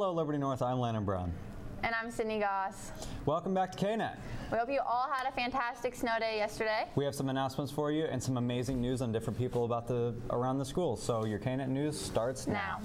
Hello, Liberty North. I'm Landon Brown. And I'm Sydney Goss. Welcome back to KNET. We hope you all had a fantastic snow day yesterday. We have some announcements for you and some amazing news on different people about around the school. So your KNET news starts now.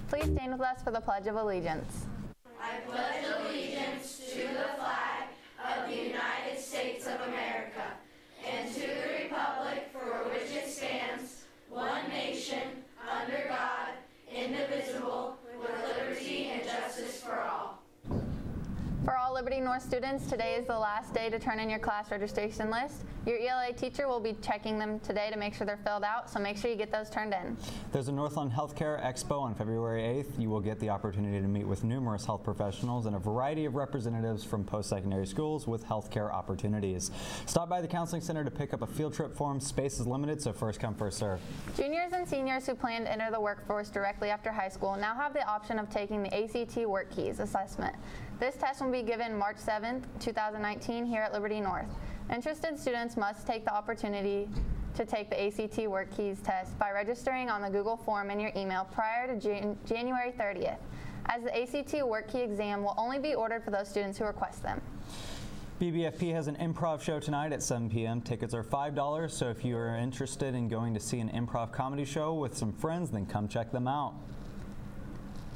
Please stand with us for the Pledge of Allegiance. I pledge allegiance to the flag of the United States of America and to the republic for which it stands, one nation, under God, indivisible, with liberty and justice for all. For all Liberty North students, today is the last day to turn in your class registration list. Your ELA teacher will be checking them today to make sure they're filled out, so make sure you get those turned in. There's a Northland Healthcare Expo on February 8th. You will get the opportunity to meet with numerous health professionals and a variety of representatives from post-secondary schools with healthcare opportunities. Stop by the Counseling Center to pick up a field trip form. Space is limited, so first come, first serve. Juniors and seniors who plan to enter the workforce directly after high school now have the option of taking the ACT Work Keys assessment. This test will be given March 7th, 2019 here at Liberty North. Interested students must take the opportunity to take the ACT Work Keys test by registering on the Google form in your email prior to January 30th, as the ACT Work Key exam will only be ordered for those students who request them. BBFP has an improv show tonight at 7 p.m. Tickets are $5, so if you are interested in going to see an improv comedy show with some friends, then come check them out.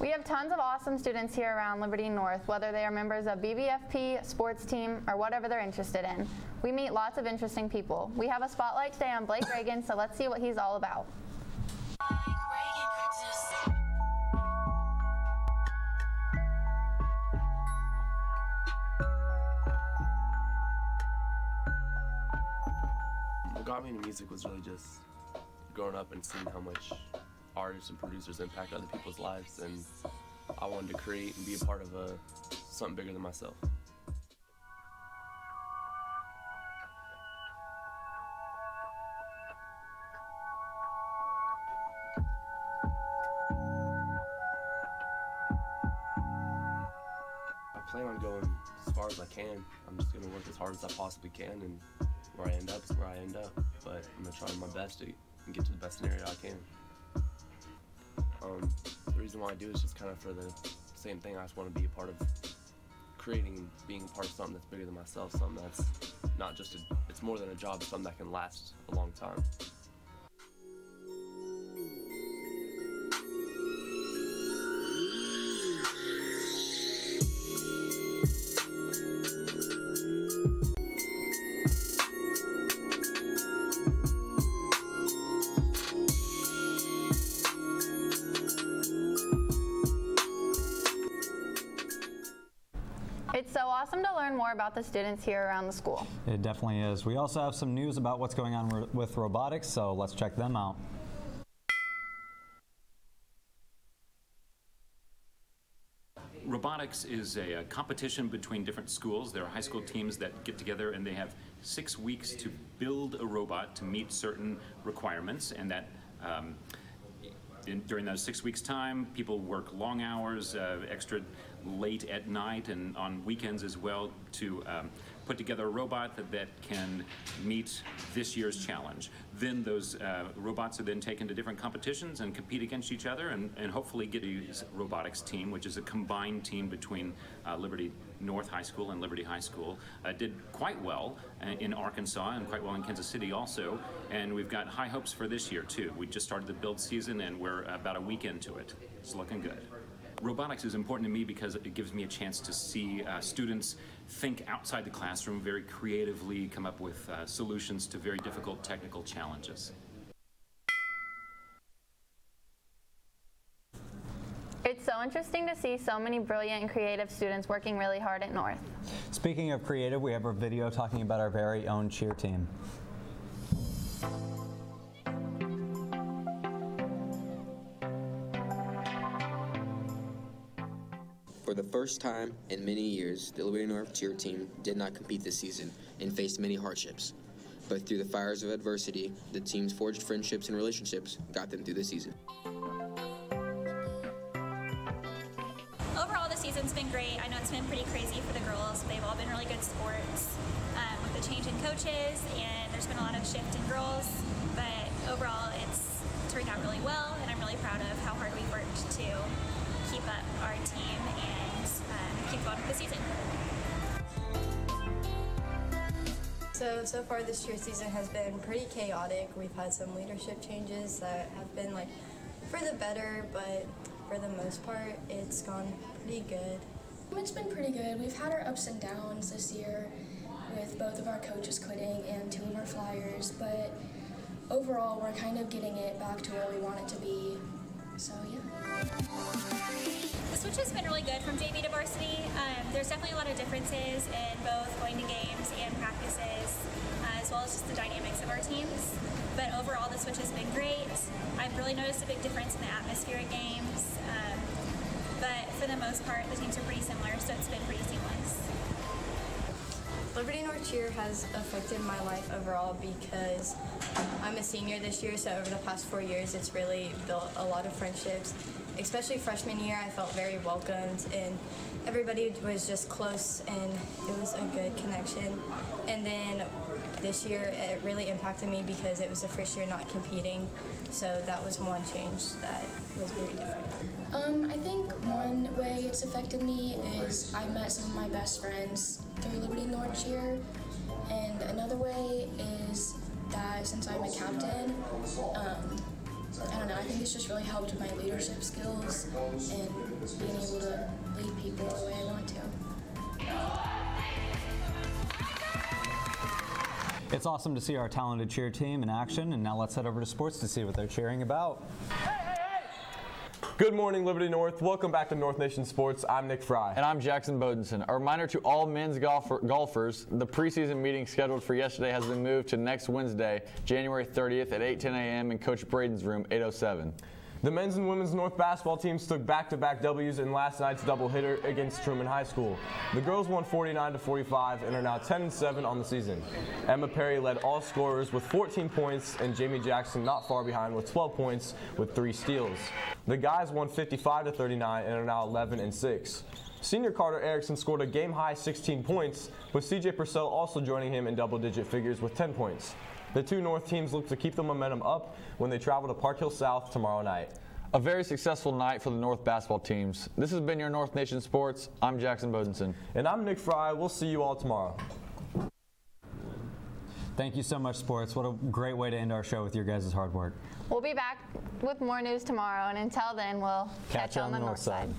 We have tons of awesome students here around Liberty North, whether they are members of BBFP, sports team, or whatever they're interested in. We meet lots of interesting people. We have a spotlight today on Blake Reagan, so let's see what he's all about. What got me into music was really just growing up and seeing how much artists and producers impact other people's lives, and I wanted to create and be a part of something bigger than myself. I plan on going as far as I can. I'm just going to work as hard as I possibly can, and where I end up is where I end up, but I'm going to try my best to get to the best scenario I can. The reason why I do is just kind of for the same thing. I just want to be a part of creating and being a part of something that's bigger than myself, something that's not just it's more than a job, it's something that can last a long time. It's so awesome to learn more about the students here around the school. It definitely is. We also have some news about what's going on with robotics, so let's check them out. Robotics is a competition between different schools. There are high school teams that get together and they have 6 weeks to build a robot to meet certain requirements, and that during those 6 weeks' time, people work long hours, extra late at night and on weekends as well to put together a robot that can meet this year's challenge. Then those robots are then taken to different competitions and compete against each other, and hopefully get a robotics team, which is a combined team between Liberty North High School and Liberty High School. Did quite well in Arkansas and quite well in Kansas City also, and we've got high hopes for this year too. We just started the build season and we're about a week into it. It's looking good. Robotics is important to me because it gives me a chance to see students think outside the classroom, very creatively come up with solutions to very difficult technical challenges. It's so interesting to see so many brilliant and creative students working really hard at North. Speaking of creative, we have a video talking about our very own cheer team. For For the first time in many years, the Liberty North cheer team did not compete this season and faced many hardships. But through the fires of adversity, the team's forged friendships and relationships got them through the season. Overall, the season's been great. I know it's been pretty crazy for the girls. They've all been really good sports with the change in coaches, and there's been a lot of shift in girls. But overall, it's turned out really well, and I'm really proud of how hard we worked to keep up our team and keep going with the season. So far this cheer season has been pretty chaotic. We've had some leadership changes that have been for the better, but for the most part, it's gone pretty good. It's been pretty good. We've had our ups and downs this year with both of our coaches quitting and 2 of our flyers, but overall, we're kind of getting it back to where we want it to be, so yeah. The switch has been really good from JV to varsity. There's definitely a lot of differences in both going to games and practices, as well as just the dynamics of our teams. But overall, the switch has been great. I've really noticed a big difference in the atmosphere at games. But for the most part, the teams are pretty similar, so it's been pretty seamless. Liberty North Cheer has affected my life overall because I'm a senior this year, so over the past 4 years, it's really built a lot of friendships. Especially freshman year, I felt very welcomed, and everybody was just close, and it was a good connection. And then this year, it really impacted me because it was the first year not competing, so that was one change that was very different. I think one way it's affected me is I met some of my best friends through Liberty North Cheer, and another way is that since I'm a captain, I don't know, I think it's just really helped with my leadership skills and being able to lead people the way I want to. It's awesome to see our talented cheer team in action, and now let's head over to sports to see what they're cheering about. Good morning, Liberty North. Welcome back to North Nation Sports. I'm Nick Fry. And I'm Jackson Bodenson. A reminder to all men's golfers, the preseason meeting scheduled for yesterday has been moved to next Wednesday, January 30th at 8:10 a.m. in Coach Braden's room, 807. The men's and women's North basketball teams took back-to-back W's in last night's doubleheader against Truman High School. The girls won 49-45 and are now 10-7 on the season. Emma Perry led all scorers with 14 points, and Jamie Jackson not far behind with 12 points with 3 steals. The guys won 55-39 and are now 11-6. Senior Carter Erickson scored a game-high 16 points, with C.J. Purcell also joining him in double-digit figures with 10 points. The 2 North teams look to keep the momentum up when they travel to Park Hill South tomorrow night. A very successful night for the North basketball teams. This has been your North Nation Sports. I'm Jackson Bodenson. And I'm Nick Fry. We'll see you all tomorrow. Thank you so much, sports. What a great way to end our show with your guys' hard work. We'll be back with more news tomorrow, and until then, we'll catch you on the north side.